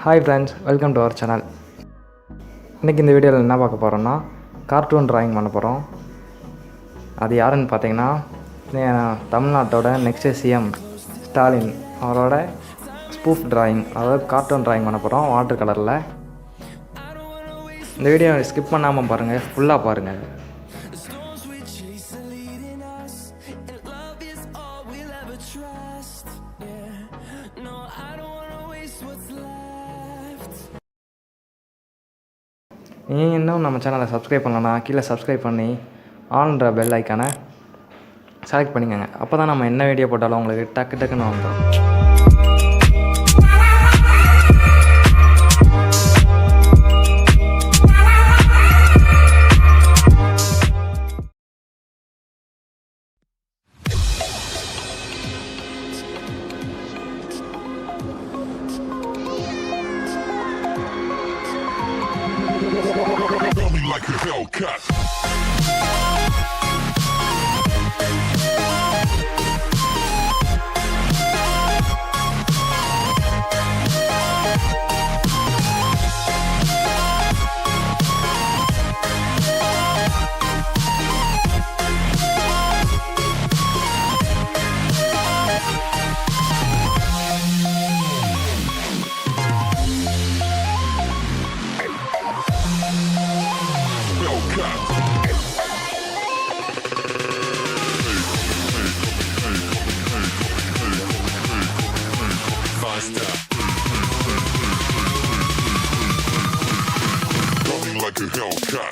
Hi friends, welcome to our channel. இன்றைக்கி இந்த வீடியோவில் என்ன பார்க்க போகிறோன்னா கார்ட்டூன் ட்ராயிங் பண்ண போகிறோம். அது யாருன்னு பார்த்தீங்கன்னா தமிழ்நாட்டோட நெக்ஸ்ட் சிஎம் ஸ்டாலின் அவரோட ஸ்பூஃப் ட்ராயிங், அதாவது கார்ட்டூன் ட்ராயிங் பண்ண போகிறோம் வாட்டர் கலரில். இந்த வீடியோ ஸ்கிப் பண்ணாமல் பாருங்கள், ஃபுல்லாக பாருங்கள். நீங்கள் இன்னும் நம்ம சேனலை சப்ஸ்கிரைப் பண்ணலன்னா கீழே சப்ஸ்கிரைப் பண்ணி ஆல்ன்ற பெல் ஐக்கானை செலக்ட் பண்ணிக்கோங்க. அப்போ தான் நம்ம என்ன வீடியோ போட்டாலும் உங்களுக்கு டக்கு டக்குன்னு வந்துடும். Like a Hellcat. Like a Hellcat.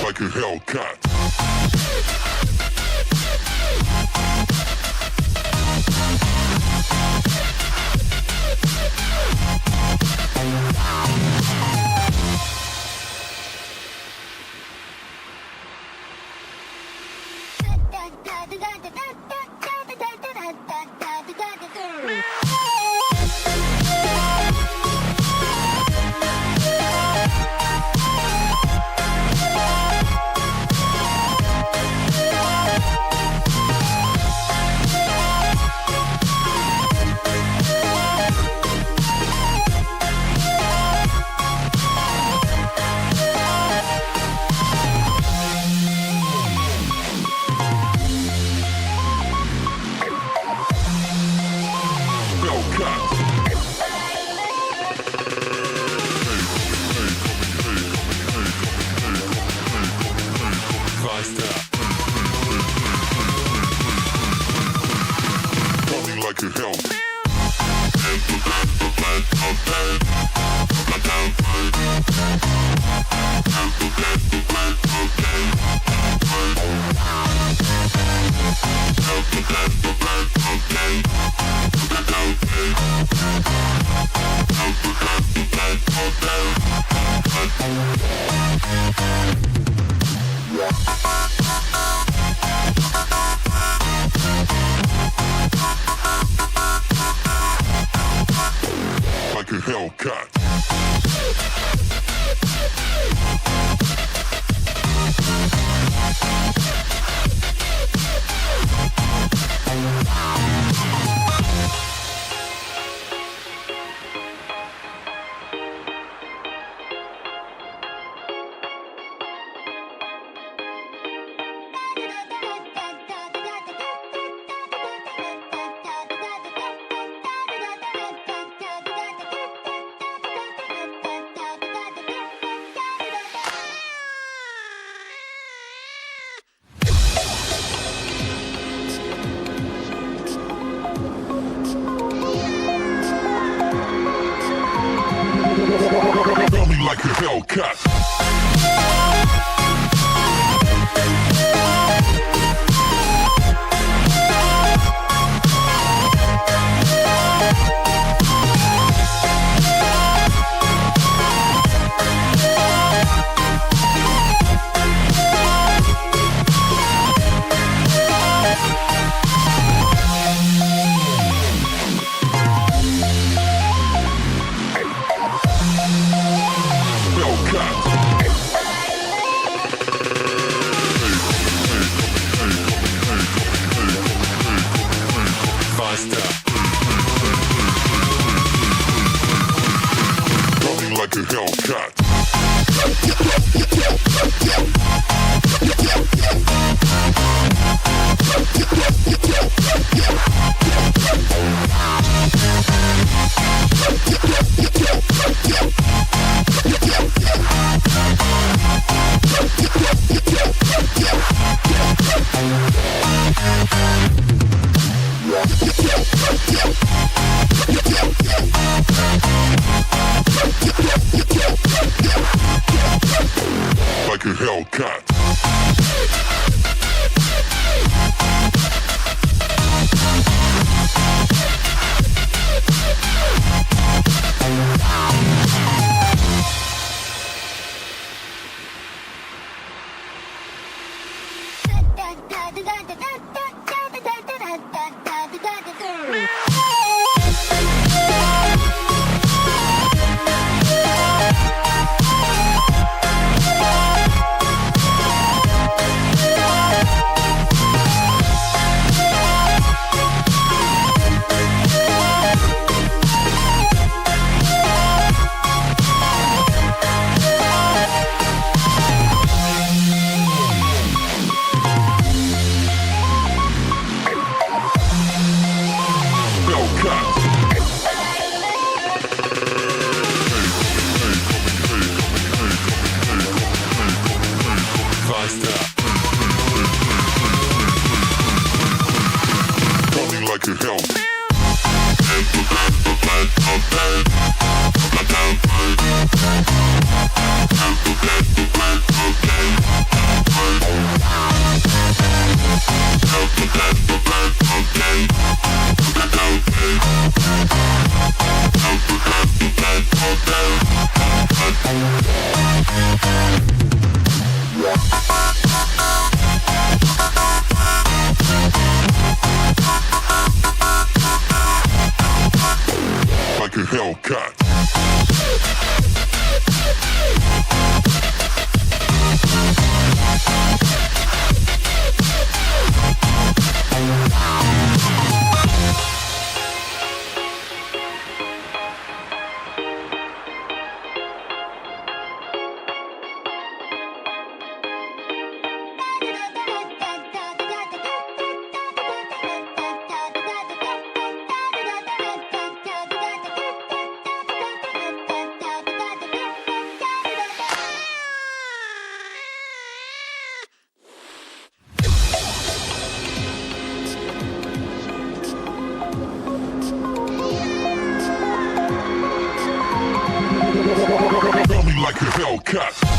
Like a Hellcat. Like a hell. Like a Hellcat. Like a Hellcat. a Hellcat. Like a Hellcat. Running like a hell. Like a Hellcat. Running like a Hellcat.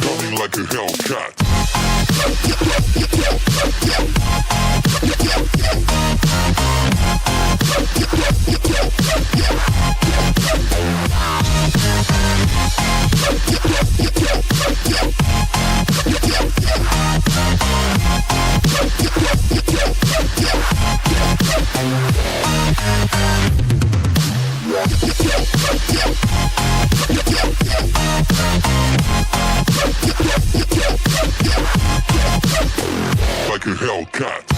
Running like a Hellcat. Like a Hellcat.